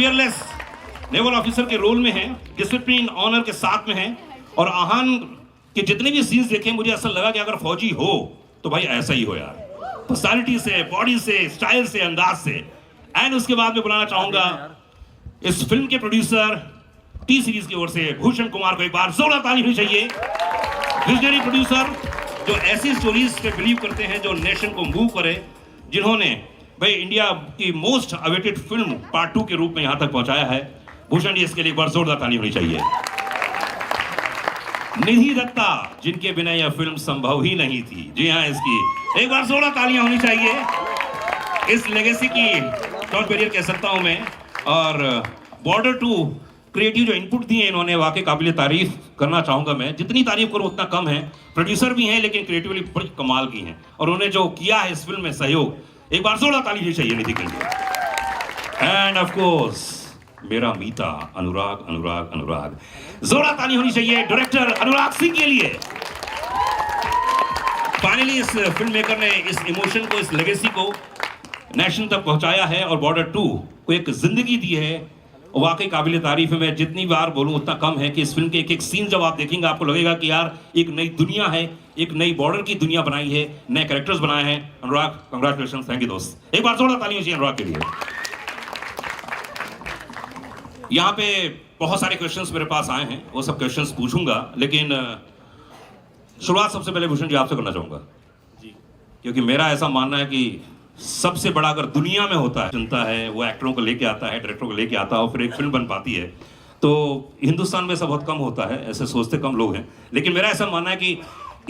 Fearless naval officer के role में हैं, डिसिप्लिन ऑनर के साथ में हैं, और आहान के जितने भी सीन्स देखे मुझे ऐसा लगा कि अगर फौजी हो तो भाई ऐसा ही हो यार, पर्सनालिटी से, बॉडी से, स्टाइल से, अंदाज से। एंड उसके बाद मैं बुलाना चाहूंगा इस फिल्म के प्रोड्यूसर टी सीरीज की ओर से भूषण कुमार को। एक बार जोरदार ताली होनी चाहिए। विजनरी प्रोड्यूसर जो ऐसी स्टोरीज पे बिलीव करते हैं जो नेशन को मूव करे, जिन्होंने भाई इंडिया की मोस्ट अवेटेड फिल्म पार्ट 2 के रूप में यहां तक पहुंचाया है। भूषण जी, इसके लिए एक बार जोरदार ताली होनी चाहिए। निधि दत्ता, जिनके बिना यह फिल्म संभव ही नहीं थी। जी हाँ, इसकी एक बार जोरदार तालियां होनी चाहिए। इस लेगेसी की टॉप बैरियर कह सकता हूं मैं। और बॉर्डर 2 क्रिएटिव जो इनपुट दिए इन्होंने, वाकई काबिल तारीफ करना चाहूंगा मैं। जितनी तारीफ करूं उतना कम है। प्रोड्यूसर भी हैं लेकिन क्रिएटिवली बड़ी कमाल की हैं, और उन्होंने जो किया है इस फिल्म में सहयोग, एक बार जोरदार ताली भी चाहिए निधि के लिए। एंड ऑफ कोर्स मेरा मीता अनुराग अनुराग अनुराग, जोरदार ताली होनी चाहिए डायरेक्टर अनुराग सिंह के लिए। फाइनली इस फिल्म मेकर ने इस इमोशन को, इस लेगेसी को नेशन तक पहुंचाया है और बॉर्डर 2 को एक जिंदगी दी है। वाकई काबिल तारीफ है। मैं जितनी बार बोलूं उतना कम है कि इस फिल्म के एक एक सीन जब आप देखेंगे आपको लगेगा कि यार एक नई दुनिया है, एक नई बॉर्डर की दुनिया बनाई है, नए कैरेक्टर्स बनाए हैं। अनुराग, कंग्रेचुलेशन, थैंक यू दोस्त। एक बार जोरदार ताली चाहिए अनुराग के लिए। यहाँ पे बहुत सारे क्वेश्चंस मेरे पास आए हैं, वो सब क्वेश्चंस पूछूंगा, लेकिन शुरुआत सबसे पहले भूषण जी आपसे करना चाहूंगा जी, क्योंकि मेरा ऐसा मानना है कि सबसे बड़ा अगर दुनिया में होता है, जनता है, वो एक्टरों को लेके आता है, डायरेक्टरों को लेके आता है और फिर एक फिल्म बन पाती है, तो हिंदुस्तान में ऐसा बहुत कम होता है, ऐसे सोचते कम लोग हैं। लेकिन मेरा ऐसा मानना है कि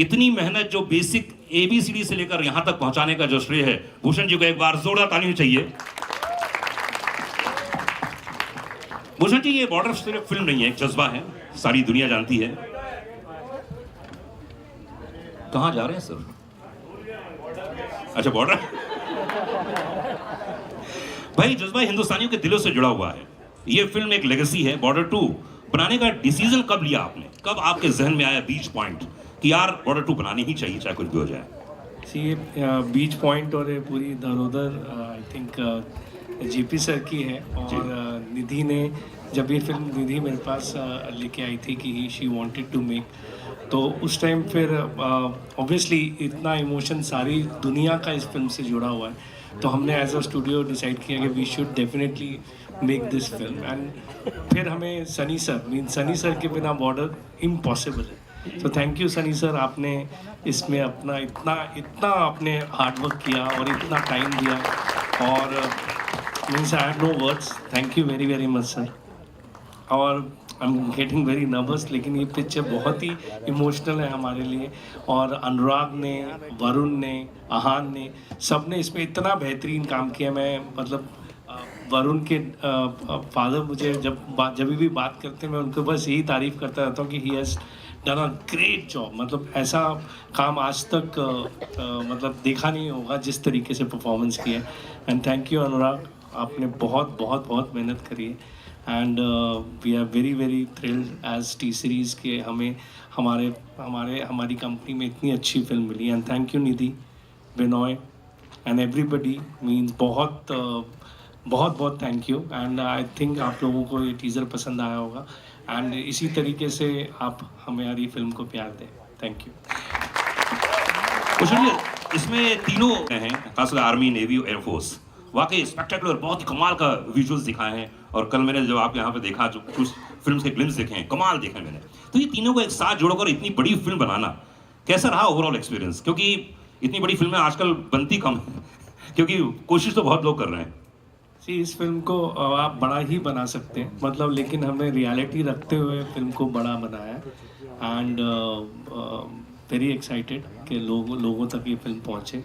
इतनी मेहनत जो बेसिक ABCD से लेकर यहाँ तक पहुँचाने का जो श्रेय है, भूषण जी को एक बार जोरदार ताली चाहिए। भूषण जी, ये बॉर्डर सिर्फ फिल्म नहीं है, एक जज्बा है, सारी दुनिया जानती है। कहाँ जा रहे हैं सर? अच्छा, बॉर्डर। भाई जज्बा हिंदुस्तानियों के दिलों से जुड़ा हुआ है। ये फिल्म एक लेगेसी है। बॉर्डर 2 बनाने का डिसीजन कब लिया आपने? कब आपके जहन में आया बीच पॉइंट कि यार बॉर्डर 2 बनानी ही चाहिए चाहे कुछ भी हो जाए? ये बीच पॉइंट और ये पूरी धरोधर आई थिंक JP सर की है। और निधि ने, जब ये फिल्म निधि मेरे पास लेके आई थी कि शी वांटेड टू मेक, तो उस टाइम फिर ऑब्वियसली इतना इमोशन सारी दुनिया का इस फिल्म से जुड़ा हुआ है, तो हमने एज अ स्टूडियो डिसाइड किया कि we should definitely make this film. And फिर हमें सनी सर के बिना बॉर्डर इम्पॉसिबल है। तो थैंक यू सनी सर, आपने इसमें अपना इतना आपने हार्डवर्क किया और इतना टाइम दिया, और means I have no words. Thank you very very much sir. और I am getting very nervous, लेकिन ये पिक्चर बहुत ही इमोशनल है हमारे लिए। और अनुराग ने, वरुण ने, आहान ने, सब ने इसमें इतना बेहतरीन काम किया। मैं मतलब वरुण के फादर मुझे जब भी बात करते हैं मैं उनको बस यही तारीफ़ करता रहता हूँ कि he has done a great job. मतलब ऐसा काम आज तक मतलब देखा नहीं होगा जिस तरीके से परफॉर्मेंस किया है। एंड थैंक यू अनुराग, आपने बहुत बहुत बहुत मेहनत करी है। And we are very very thrilled as T series के हमारी कंपनी में इतनी अच्छी फिल्म मिली। And thank you Nidhi, Binoy and everybody, means बहुत बहुत बहुत thank you. And I think आप लोगों को ये टीज़र पसंद आया होगा, एंड इसी तरीके से आप हमारी फिल्म को प्यार दें। Thank you. इसमें तीनों हैं, खासकर आर्मी, नेवी और एयरफोर्स, वाकई स्पेक्टेकुलर, बहुत ही कमाल का विजुअल्स दिखाए हैं। और कल मैंने जब आपके यहाँ पे देखा, जो कुछ फिल्म के ग्लिम्स देखे हैं, कमाल देखे मैंने। तो ये तीनों को एक साथ जोड़कर इतनी बड़ी फिल्म बनाना कैसा रहा ओवरऑल एक्सपीरियंस? क्योंकि इतनी बड़ी फिल्में आजकल बनती कम है, क्योंकि कोशिश तो बहुत लोग कर रहे हैं। इस फिल्म को आप बड़ा ही बना सकते हैं, मतलब, लेकिन हमने रियलिटी रखते हुए फिल्म को बड़ा बनाया। एंड वेरी एक्साइटेड कि लोगों तक ये फिल्म पहुँचे।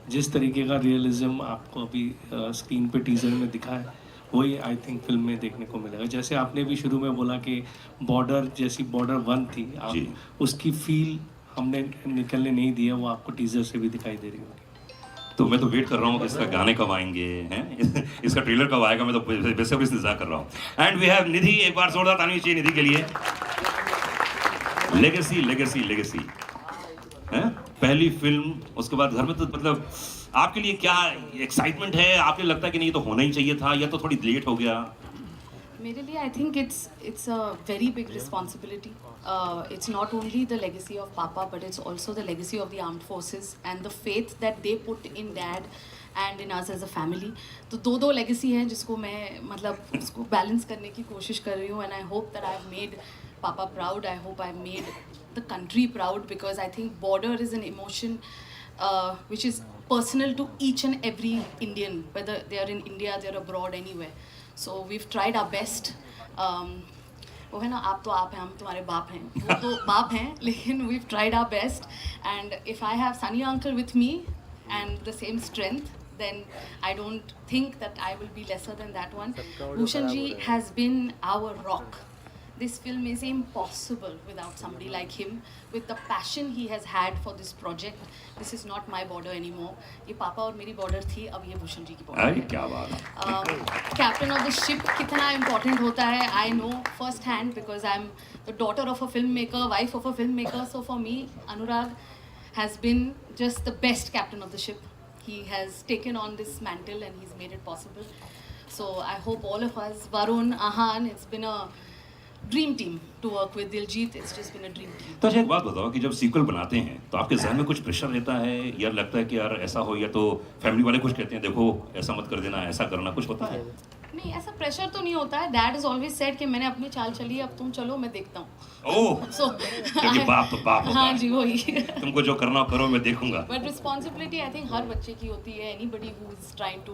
जिस तरीके का रियलिज्म आपको अभी स्क्रीन पे टीज़र में दिखा है, वही आई थिंक फिल्म में देखने को मिलेगा। जैसे आपने भी शुरू में बोला कि बॉर्डर जैसी बॉर्डर 1 थी, आप उसकी फील हमने निकलने नहीं दिया, वो आपको टीज़र से भी दिखाई दे रही होगी। तो मैं तो वेट कर रहा हूँ कि इसका गाने कब आएंगे हैं, इसका ट्रेलर कब आएगा, मैं तो बेसब्री से इंतजार कर रहा हूँ। एंड वी हैव निधि, एक बार जोरदार ताली चाहिए निधि के लिए। लेगेसी लेगेसी लेगेसी हैं, पहली फिल्म, उसके बाद घर में, तो मतलब आपके लिए क्या एक्साइटमेंट है? आपको लगता है कि नहीं तो होना ही चाहिए था, या तो थोड़ी लेट हो गया? मेरे लिए I think it's a very big responsibility. It's not only the legacy of Papa, but it's also the legacy of the armed forces and the faith that they put in Dad and in us as a family. तो दो legacy हैं जिसको मैं मतलब उसको balance करने की कोशिश कर रही हूँ. And I hope that I've made Papa proud. I hope I've made the country proud, because I think border is an emotion which is personal to each and every Indian, whether they are in India, they are abroad, anywhere. So we've tried our best. वो है ना, आप तो आप हैं, हम तुम्हारे बाप हैं, वो तो बाप हैं, लेकिन we've tried our best. And if I have Sunny uncle with me and the same strength, then I don't think that I will be lesser than that one. Bhushan ji has been our rock. This film is impossible without somebody like him, with the passion he has had for this project. This is not my border anymore. ये पापा और मेरी border थी, अब ये भूषण जी की border अरे है. क्या बात है. Captain of the ship कितना important होता है, I know first hand, because I'm the daughter of a filmmaker, wife of a filmmaker. So for me, Anurag has been just the best captain of the ship. He has taken on this mantle and he's made it possible. So I hope all of us, Varun, Ahan, it's been a dream team to work with. Diljit, it's just been a dream team. तो अच्छा एक बात बताओ कि जब sequel बनाते हैं तो आपके जहन में कुछ प्रेशर रहता है, या लगता है कि यार ऐसा हो, या तो फैमिली वाले कुछ कहते हैं देखो ऐसा मत कर देना, ऐसा करना, कुछ होता है? नहीं, ऐसा प्रेशर तो नहीं होता है. डैड इज ऑलवेज सेड कि मैंने अपनी चाल चली, अब तुम चलो, मैं देखता हूँ. ओह, So क्योंकि बाप तो बाप होता हाँ है. जी, वही. तुमको जो करना हो करो, मैं देखूंगा. बट रिस्पॉन्सिबिलिटी आई थिंक हर बच्चे की होती है. Anybody who is trying to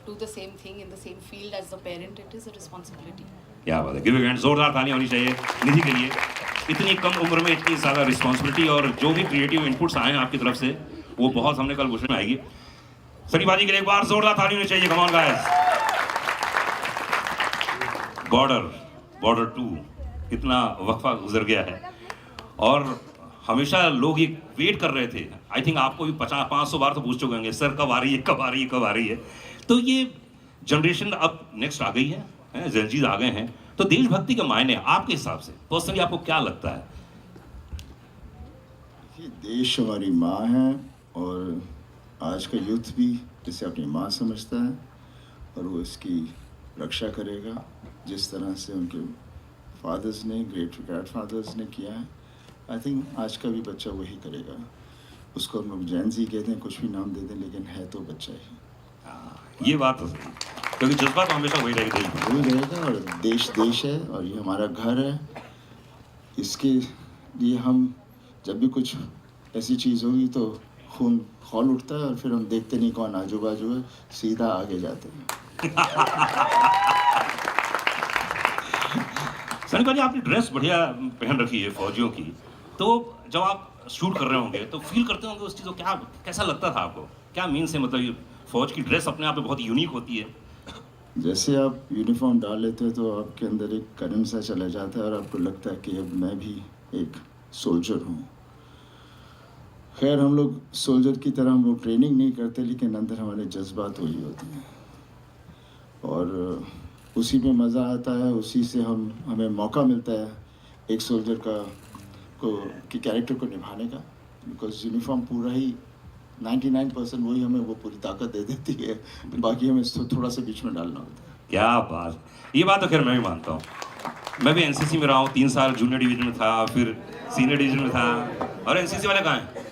do the same thing in the same field as the parent, it is a responsibility. क्या बात है. गिव हैंड, जोरदार ताली होनी चाहिए निधि के लिए. इतनी कम उम्र में इतनी ज़्यादा रिस्पॉन्सिबिलिटी, और जो भी क्रिएटिव इनपुट्स आए हैं आपकी तरफ से, वो बहुत हमने कल भूषण में आएगी. सनीबाजी के लिए एक बार जोरदार ताली होनी चाहिए. Come on guys. बॉर्डर 2 कितना वक्फा गुजर गया है, और हमेशा लोग ये वेट कर रहे थे. आई थिंक आपको भी 500 बार तो पूछ चुके होंगे, सर कब आ रही है, कब आ रही है, कब आ रही है. तो ये जनरेशन अब नेक्स्ट आ गई है, जेनजीज आ गए हैं. तो देशभक्ति के मायने आपके हिसाब से पर्सनली आपको क्या लगता है? ये देश हमारी माँ है, और आज का यूथ भी इसे अपनी माँ समझता है, और वो इसकी रक्षा करेगा जिस तरह से उनके फादर्स ने, ग्रेट ग्रैंडफादर्स ने किया है. आई थिंक आज का भी बच्चा वही करेगा. उसको हम लोग जेनजी कहते हैं, कुछ भी नाम दे दें, लेकिन है तो बच्चा ही. ये बात तो सही, क्योंकि जज्बा तो हमेशा वही रहेगा, देशभक्ति. वही रहेगा. और देश देश है, और ये हमारा घर है. इसके लिए हम जब भी कुछ ऐसी चीज़ होगी तो खून खौल उठता है, और फिर हम देखते नहीं कौन आजू बाजू है, सीधा आगे जाते हैं. सनी भाजी, आपने ड्रेस बढ़िया पहन रखी है फौजियों की, तो जब आप शूट कर रहे होंगे तो फील करते होंगे उस चीज़ को, क्या कैसा लगता था आपको? क्या मीन से, मतलब ये फौज की ड्रेस अपने आप में बहुत यूनिक होती है. जैसे आप यूनिफॉर्म डाल लेते हो तो आपके अंदर एक करंट सा चला जाता है, और आपको लगता है कि अब मैं भी एक सोल्जर हूँ. खैर, हम लोग सोल्जर की तरह हम लोग ट्रेनिंग नहीं करते, लेकिन अंदर हमारे जज्बात वही होते हैं, और उसी में मज़ा आता है. उसी से हमें मौका मिलता है एक सोल्जर की कैरेक्टर को निभाने का, बिकॉज यूनिफॉर्म पूरा ही 99% वही हमें वो पूरी ताकत दे देती है, बाकी हमें थोड़ा सा बीच में डालना होता है. क्या बात. ये बात तो खैर मैं भी मानता हूँ. मैं भी एनसीसी में रहा हूँ, 3 साल जूनियर डिवीजन में था, फिर सीनियर डिवीजन में था. और एनसीसी वाले कहाँ हैं?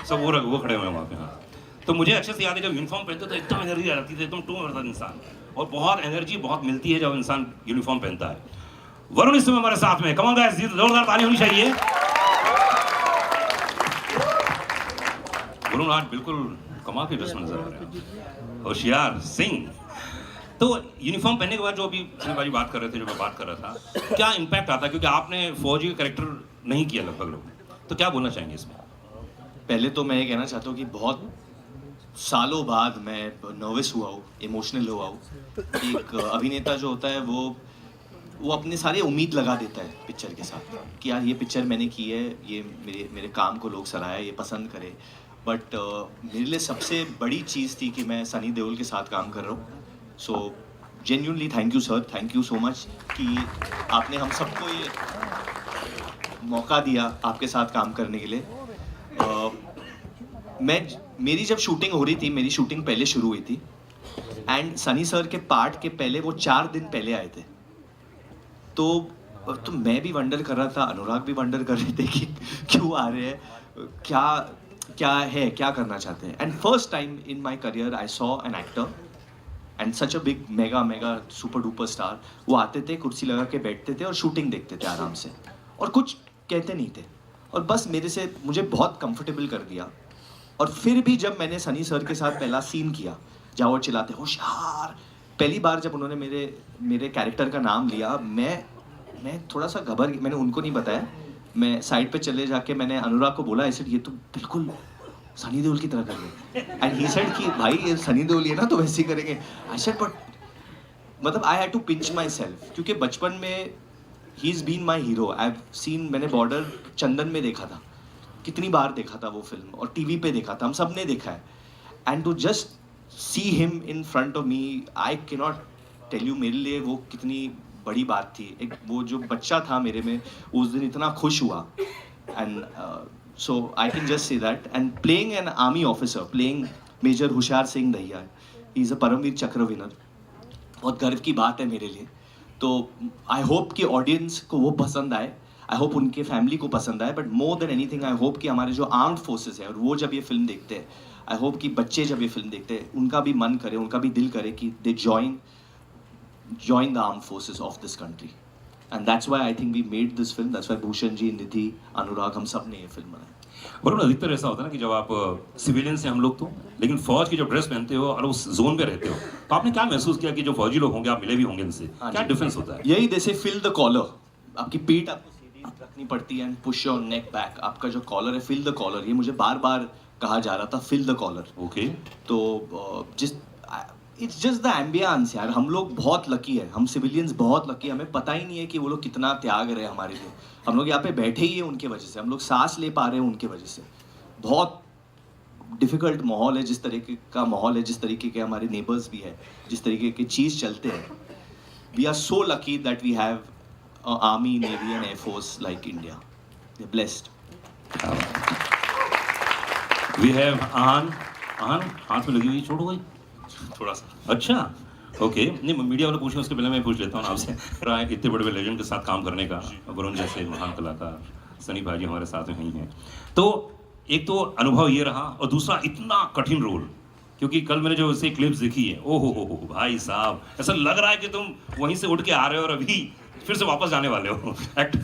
सब वो खड़े हुए हैं वहाँ पे. हाँ, तो मुझे अच्छे से याद है जब यूनिफॉर्म पहनते तो एकदम एनर्जी आ जाती थी, एकदम टूट रहता इंसान, और बहुत एनर्जी बहुत मिलती है जब इंसान यूनिफॉर्म पहनता है. वरुण इस समय हमारे साथ में. कम ऑन गाइस, जोरदार ताली होनी चाहिए. वरुण आज बिल्कुल कमाल के ड्रेस में नजर आ रहे हैं, होशियार सिंह. तो यूनिफॉर्म पहनने के बाद जो अभी सनी भाजी बात कर रहे थे, जो मैं बात कर रहा था, क्या इम्पैक्ट आता है? क्योंकि आपने फौजी का कैरेक्टर नहीं किया लगभग लोग, तो क्या बोलना चाहेंगे इसमें? पहले तो मैं ये कहना चाहता हूँ कि बहुत सालों बाद मैं नर्वस हुआ हूँ, इमोशनल हुआ हूँ. एक अभिनेता जो होता है वो अपने सारे उम्मीद लगा देता है पिक्चर के साथ कि यार ये पिक्चर मैंने की है, ये मेरे काम को लोग सराहे, ये पसंद करे. बट मेरे लिए सबसे बड़ी चीज़ थी कि मैं सनी देओल के साथ काम कर रहा हूँ. So genuinely thank you sir, thank you so much कि आपने हम सबको ये मौका दिया आपके साथ काम करने के लिए. मेरी जब शूटिंग हो रही थी, मेरी शूटिंग पहले शुरू हुई थी, एंड सनी सर के पार्ट के पहले वो 4 दिन पहले आए थे. तो मैं भी वंडर कर रहा था, अनुराग भी वंडर कर रहे थे कि क्यों आ रहे हैं, क्या करना चाहते हैं. And first time in my career I saw an actor and such a big mega super duper star. वो आते थे, कुर्सी लगा के बैठते थे और शूटिंग देखते थे आराम से, और कुछ कहते नहीं थे, और बस मुझे बहुत कंफर्टेबल कर दिया. और फिर भी जब मैंने सनी सर के साथ पहला सीन किया जहाँ वो चिल्लाते होशियार, पहली बार जब उन्होंने मेरे कैरेक्टर का नाम लिया, मैं थोड़ा सा मैंने उनको नहीं बताया, मैं साइड पे चले जाके मैंने अनुराग को बोला, ऐसे ये तो बिल्कुल सनी देओल की तरह कर रहे. एंड ही सेड कि भाई ये सनी देओल है ना, तो वैसे ही करेंगे. आई सेड बट मतलब I had to pinch myself, क्योंकि बचपन में ही is been my hero. I have seen, मैंने बॉर्डर चंदन में देखा था, कितनी बार देखा था वो फिल्म, और टीवी पे देखा था, हम सब ने देखा है. And to just see him in front of me, I can not tell you मेरे लिए वो कितनी बड़ी बात थी. एक वो जो बच्चा था मेरे में उस दिन इतना खुश हुआ. And so I can just say that. And playing an army officer, playing major Hoshiyar Singh Dahiya, he is a Paramvir Chakra winner, बहुत गर्व की बात है मेरे लिए. तो आई होप कि ऑडियंस को वो पसंद आए, आई होप उनके फैमिली को पसंद आए, but more than anything I hope कि हमारे जो आर्म्ड फोर्सेस है, और वो जब ये फिल्म देखते हैं, आई होप कि बच्चे जब ये फिल्म देखते हैं उनका भी मन करे, उनका भी दिल करे कि दे join the armed forces of this country. And that's why I think we made this film. That's why Bhushan ji, Nidhi, Anurag, हम सब ने ये फिल्म बनाई. वरुण, अधिकतर ऐसा होता है ना कि जब आप सिविलियन से हम लोग तो, लेकिन फौज की जब ड्रेस पहनते हो और उस जोन पे रहते हो, तो आपने क्या महसूस किया कि जो फौजी लोग होंगे, आप मिले भी होंगे इनसे, क्या डिफरेंस होता है? यही जैसे फिल द कॉलर, आपकी पीठ आपको सीधी रखनी पड़ती है, and push your neck back. आपका जो कॉलर है, फिल द कॉलर, ये मुझे बार बार कहा जा रहा था, फिल द कॉलर. ओके. तो इट्स जस्ट द एम्बियंस यार. हम लोग बहुत लकी है, हम सिविलियंस बहुत लकी है. हमें पता ही नहीं है कि वो लोग कितना त्याग रहे हैं हमारे लिए. हम लोग यहाँ पे बैठे ही हैं उनके वजह से, हम लोग सांस ले पा रहे हैं उनके वजह से. बहुत डिफ़िकल्ट माहौल है, जिस तरीके का माहौल है, जिस तरीके के हमारे नेबर्स भी है, जिस तरीके की चीज़ चलते हैं. We are so lucky that we have army, navy and air force like India. We are blessed. We have Ahaan. हाथ में लगी हुई छोड़ गई थोड़ा सा. अच्छा, ओके. नहीं, मीडिया वाले पूछें उसके पहले मैं पूछ लेता हूँ आपसे. रहा है इतने बड़े लेजेंड के साथ काम करने का, वरुण जैसे महान कलाकार, सनी भाजी हमारे साथ में ही हैं. तो एक तो अनुभव ये रहा, और दूसरा इतना कठिन रोल, क्योंकि कल मैंने जो इसे क्लिप्स देखी है, ओ हो भाई साहब, ऐसा लग रहा है कि तुम वहीं से उठ के आ रहे हो और अभी फिर से वापस जाने वाले हो. एक्ट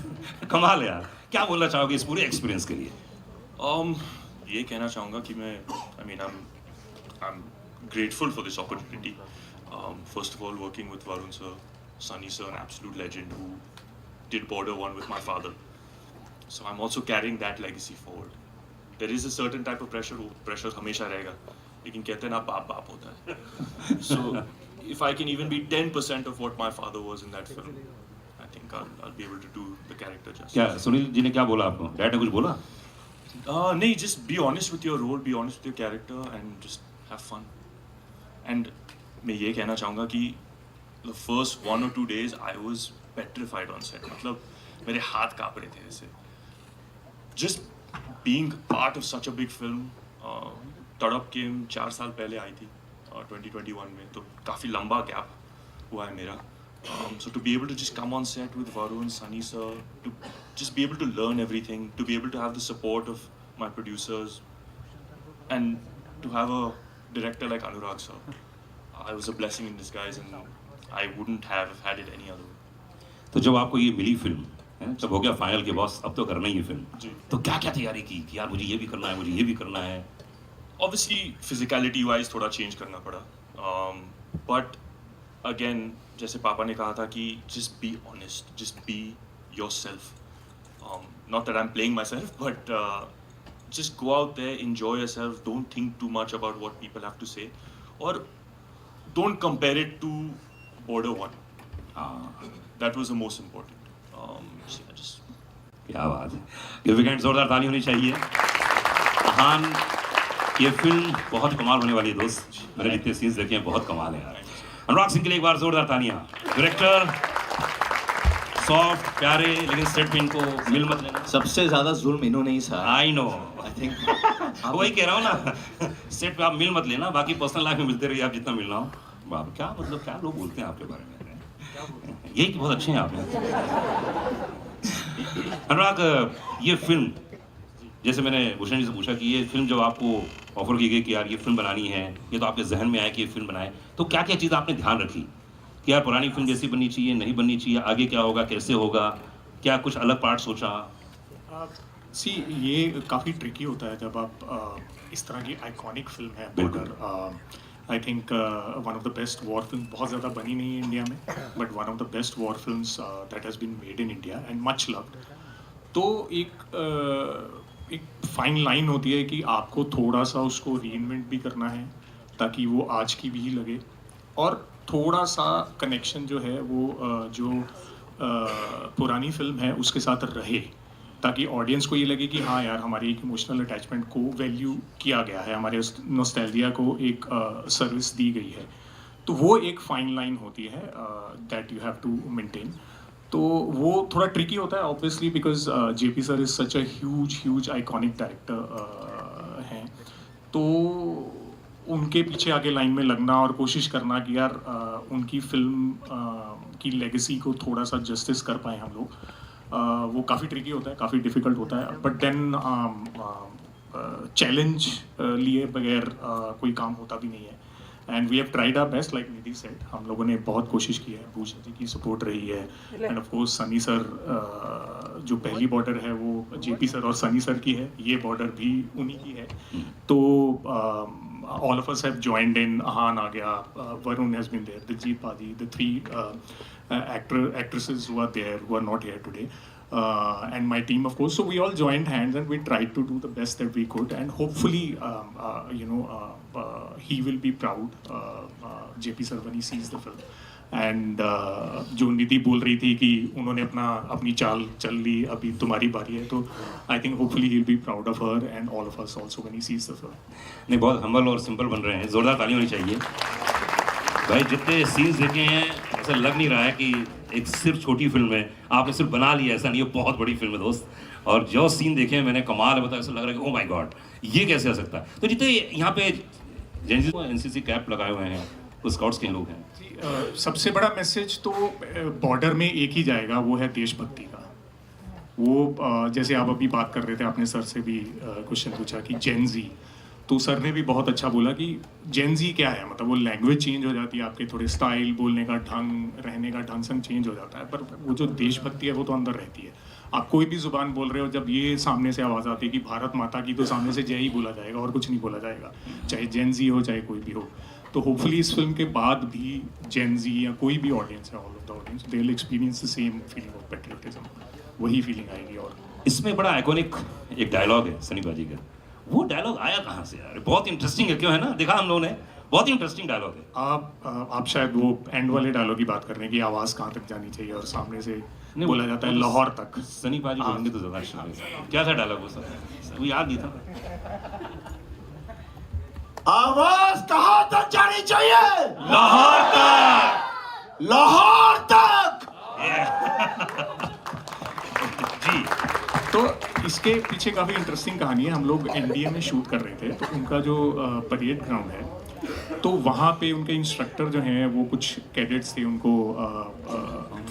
कमाल है यार. क्या बोलना चाहोगे इस पूरे एक्सपीरियंस के लिए? ये कहना चाहूँगा कि मैं I'm grateful for this opportunity. First of all, working with Varun sir, Sunny sir, an absolute legend who did Border 1 with my father. So I'm also carrying that legacy forward. There is a certain type of pressure, वो pressure हमेशा रहेगा, लेकिन कहते हैं ना बाप होता है. So if I can even be 10% of what my father was in that film, I think I'll be able to do the character justice. क्या सुनील जी ने क्या बोला आपको? डैड ने कुछ बोला? नहीं, just be honest with your role, be honest with your character, and just have fun. And मैं ये कहना चाहूँगा कि the first 1 or 2 days I was petrified on set. मतलब मेरे हाथ काँप रहे थे ऐसे. Just being part of such a big film. तड़प के 4 साल पहले आई थी 2021 में, तो काफ़ी लंबा गैप हुआ है मेरा. So to be able to just come on set with Varun, Sunny sir, to just be able to learn everything, to be able to have the support of my producers, and to have a director like Anurag sir, I was a blessing in disguise, and I wouldn't have had it any other way. तो जब आपको ये मिली film है, तब हो गया final के boss, अब तो करना ही है फिल्म जी. तो क्या क्या तैयारी की कि यार मुझे ये भी करना है, मुझे ये भी करना है? Obviously physicality wise थोड़ा change करना पड़ा, but again जैसे पापा ने कहा था कि just be honest, just be yourself. Not that I'm playing myself, but just go out there, enjoy yourself, don't think too much about what people have to say, or don't compare it to Border 1. That was the most important. क्या बात है. Giving जोरदार ताली होनी चाहिए. हान, ये film बहुत कमाल होने वाली है दोस्त. मैंने जितने सीन्स देखे हैं बहुत कमाल है यार. अनुराग सिंह के लिए एक बार जोरदार तालियां. डायरेक्टर सॉफ्ट प्यारे, लेकिन सेट पे इनको मिल मत लेना. सबसे ज़्यादा जुल्म इन्होंने ही सहा. आई नो, I think वही कह रहा हूँ ना. सेट पे आप मिल मत लेना, बाकी पर्सनल लाइफ में मिलते रहिए आप जितना मिलना हो. बाप क्या मतलब, क्या लोग बोलते हैं आपके बारे में? यही बहुत अच्छे हैं आप। अनुराग, ये फिल्म, जैसे मैंने भूषण जी से पूछा कि ये फिल्म जब आपको ऑफर की गई कि यार ये फिल्म बनानी है, ये तो आपके जहन में आया कि ये फिल्म बनाए, तो क्या क्या चीज़ आपने ध्यान रखी कि यार पुरानी फिल्म जैसी बननी चाहिए, नहीं बननी चाहिए, आगे क्या होगा, कैसे होगा, क्या कुछ अलग पार्ट सोचा? सी ये काफ़ी ट्रिकी होता है जब आप इस तरह की आइकॉनिक फिल्म है Border. I think one of the best war film, बहुत ज़्यादा बनी नहीं है इंडिया में, but one of the best war films that has been made in India and much loved. तो एक फाइन लाइन होती है कि आपको थोड़ा सा उसको रीइन्वेंट भी करना है ताकि वो आज की भी लगे, और थोड़ा सा कनेक्शन जो है वो पुरानी फिल्म है उसके साथ रहे, ताकि ऑडियंस को ये लगे कि हाँ यार हमारी एक इमोशनल अटैचमेंट को वैल्यू किया गया है, हमारे उस नॉस्टैल्जिया को एक सर्विस दी गई है। तो वो एक फाइन लाइन होती है that you have to maintain. तो वो थोड़ा ट्रिकी होता है obviously, because JP sir is such a huge iconic director हैं, तो उनके पीछे आगे लाइन में लगना और कोशिश करना कि यार उनकी फिल्म की लेगेसी को थोड़ा सा जस्टिस कर पाए हम लोग, वो काफ़ी ट्रिकी होता है, काफ़ी डिफ़िकल्ट होता है। बट देन चैलेंज लिए बगैर कोई काम होता भी नहीं है, and we have tried our best like Nidhi said. हम लोगों ने बहुत कोशिश की है, भूषण जी की सपोर्ट रही है, end of course Sunny sir, जो पहली बॉर्डर है वो जेपी सर और सनी सर की है, ये बॉर्डर भी उन्हीं की है। तो all of us have joined in. Ahan aa gaya, Varun has been there, Diljit Padi, the three actresses who are there, who are not here today, and my team of course. So we all joined hands and we tried to do the best that we could, and hopefully he will be proud, JP sir, when he sees the film. And जो निधि बोल रही थी कि उन्होंने अपनी चाल चल ली, अभी तुम्हारी बारी है, तो I think hopefully he will be proud of her and all of us also when he sees the film. नहीं, बहुत हम्बल और सिंपल बन रहे हैं, जोरदार ताली होनी चाहिए भाई। जितने सीन्स देखे हैं ऐसा लग नहीं रहा है कि एक सिर्फ छोटी फिल्म है, आपने सिर्फ बना लिया, ऐसा नहीं है, बहुत बड़ी फिल्म है दोस्त। और जो सीन देखे हैं मैंने, कमाल है, बताया, ऐसा लग रहा है कि ओ माय गॉड ये कैसे आ सकता है। तो जितने यहाँ पे जेनजी एनसीसी कैप लगाए हुए हैं, तो स्काउट्स के लोग हैं, सबसे बड़ा मैसेज तो बॉर्डर में एक ही जाएगा, वो है देशभक्ति का। वो जैसे आप अभी बात कर रहे थे, आपने सर से भी क्वेश्चन पूछा कि जेनजी, तो सर ने भी बहुत अच्छा बोला कि जेनजी क्या है, मतलब वो लैंग्वेज चेंज हो जाती है, आपके थोड़े स्टाइल, बोलने का ढंग, रहने का ढंग सब चेंज हो जाता है, पर वो जो देशभक्ति है वो तो अंदर रहती है। आप कोई भी जुबान बोल रहे हो, जब ये सामने से आवाज़ आती है कि भारत माता की, तो सामने से जय ही बोला जाएगा और कुछ नहीं बोला जाएगा, चाहे जेनजी हो चाहे कोई भी हो। तो होपफुली इस फिल्म के बाद भी जेनजी या कोई भी ऑडियंस है, all of the audience, they will experience the same feeling of patriotism, वही फीलिंग आएगी। और इसमें बड़ा आइकॉनिक एक डायलॉग है सनी बाजी का, वो डायलॉग आया कहाँ से यार? बहुत इंटरेस्टिंग है, क्यों है ना, देखा हम लोगों ने, बहुत ही इंटरेस्टिंग डायलॉग है। आप शायद वो एंड वाले डायलॉग की बात कर रहे हैं कि आवाज़ कहाँ तक जानी चाहिए, और सामने से बोला जाता है लाहौर तक। सनी बाजी बोलेंगे तो ज़्यादा अच्छा लगेगा। क्या था डायलॉग वो सर? वो याद नहीं था। आवाज कहाँ तक जानी चाहिए? लाहौर तक। लाहौर तक। जी। तो इसके पीछे काफ़ी इंटरेस्टिंग कहानी है। हम लोग एनडीए में शूट कर रहे थे, तो उनका जो परेड ग्राउंड है, तो वहाँ पे उनके इंस्ट्रक्टर जो हैं वो कुछ कैडेट्स थे, उनको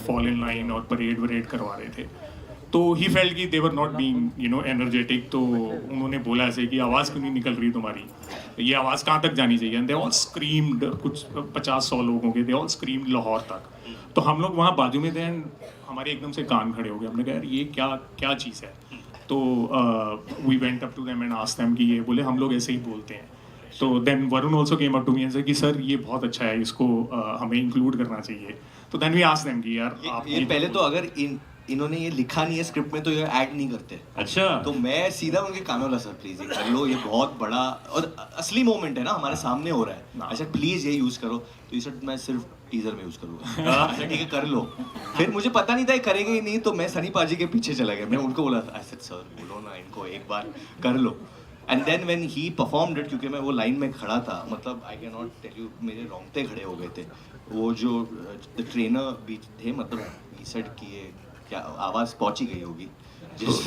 फॉल इन लाइन और परेड वरेड करवा रहे थे। तो ही फेल्ट कि दे वर नॉट बीइंग एनर्जेटिक, तो उन्होंने बोला ऐसे कि आवाज़ क्यों नहीं निकल रही तुम्हारी, ये आवाज़ कहाँ तक जानी चाहिए। एंड दे ऑल स्क्रीम्ड, कुछ 50-100 लोग होंगे, दे ऑल स्क्रीम्ड लाहौर तक। तो हम लोग वहाँ बाजू में थे एंड हमारे एकदम से कान खड़े हो गए, हमने कहा यार ये क्या चीज़ है। तो we went up to them and asked them कि ये बोले हम लोग ऐसे ही बोलते हैं। तो then Varun also came up to me and said कि सर ये बहुत अच्छा है, इसको हमें इंक्लूड करना चाहिए। तो देन वी आस्क्ड देम कि यार आप ये पहले तो अगर इन्होंने ये लिखा नहीं है स्क्रिप्ट में तो ये ऐड नहीं करते। अच्छा। तो मैं सीधा उनके कानों ला, सर प्लीज ये कर लो, ये बहुत बड़ा और असली मोमेंट है ना, हमारे सामने हो रहा है, अच्छा प्लीज ये यूज करो। तो ये सर मैं सिर्फ टीजर में यूज करूँगा। अच्छा ठीक है कर लो। फिर मुझे पता नहीं था ये करेंगे ही नहीं, तो मैं सनी पाजी के पीछे चला गया। मैं उनको बोला था सर बोलो ना इनको एक बार कर लो। And then when he performed it, क्योंकि मैं वो लाइन में खड़ा था, मतलब I can not tell you, मेरे रोंगटे खड़े हो गए थे। वो जो ट्रेनर भी थे, मतलब ही सेड कि ये क्या आवाज़ पहुंची गई होगी। जिस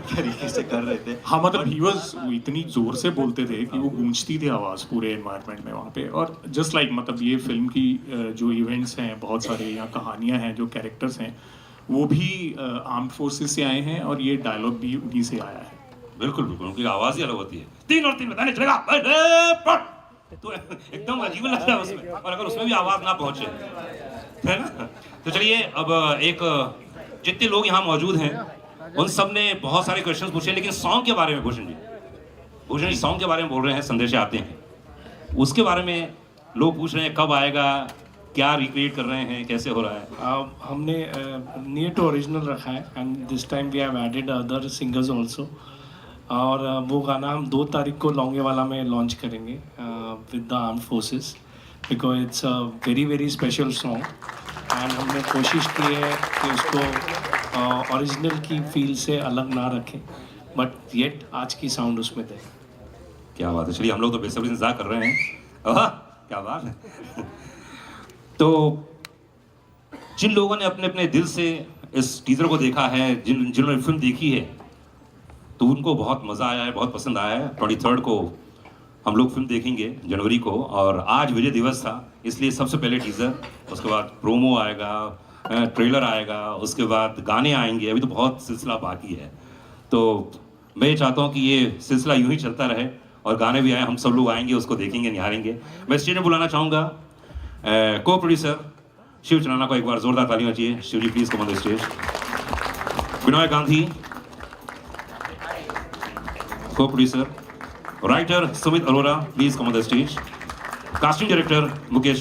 तरीके से कर रहे थे। हाँ मतलब ही वाज इतनी जोर से बोलते थे कि वो गूंजती थी आवाज़ पूरे एनवायरनमेंट में वहाँ पे। और जस्ट लाइक मतलब ये फिल्म की जो इवेंट्स हैं बहुत सारे या कहानियाँ हैं जो कैरेक्टर्स हैं वो भी आर्म्ड फोर्सेस से आए हैं और ये डायलॉग भी उन्हीं से आया है। बिल्कुल बिल्कुल, उनकी आवाज ही अलग होती है। 3 और 3 बताने चलेगा तो एकदम अजीब लगता है उसमें, और अगर उसमें भी आवाज ना पहुंचे, है ना। तो चलिए अब एक जितने लोग यहाँ मौजूद हैं उन सब ने बहुत सारे क्वेश्चंस पूछे, लेकिन सॉन्ग के बारे में भूषण जी सॉन्ग के बारे में बोल रहे हैं, संदेश आते हैं, उसके बारे में लोग पूछ रहे हैं कब आएगा, क्या रिक्रिएट कर रहे हैं, कैसे हो रहा है। हमने नियर टू ओरिजिनल रखा है and this time we have added other singers also. और वो गाना हम 2 तारीख को लौंगेवाला में लॉन्च करेंगे with the armed forces, because it's a very very special song and हमने कोशिश की है कि उसको ओरिजिनल की फील से अलग ना रखें, बट येट आज की साउंड उसमें दें। क्या बात है, चलिए हम लोग तो बेसब्री से इंतजार कर रहे हैं। आहा, क्या बात है। तो जिन लोगों ने अपने अपने दिल से इस टीजर को देखा है, जिन्होंने फिल्म देखी है, तो उनको बहुत मज़ा आया है, बहुत पसंद आया है। 23 को हम लोग फिल्म देखेंगे जनवरी को, और आज विजय दिवस था इसलिए सबसे पहले टीज़र, उसके बाद प्रोमो आएगा, ट्रेलर आएगा, उसके बाद गाने आएंगे, अभी तो बहुत सिलसिला बाकी है। तो मैं चाहता हूँ कि ये सिलसिला यूं ही चलता रहे और गाने भी आए, हम सब लोग आएंगे, उसको देखेंगे, निहारेंगे। मैं स्टेज में बुलाना चाहूँगा को प्रोड्यूसर शिव चनाना को, एक बार जोरदार तालियां चाहिए। Shiv ji please come on the stage. Vinay Gandhi को producer, writer Sumit Arora please come on the stage, casting director Mukesh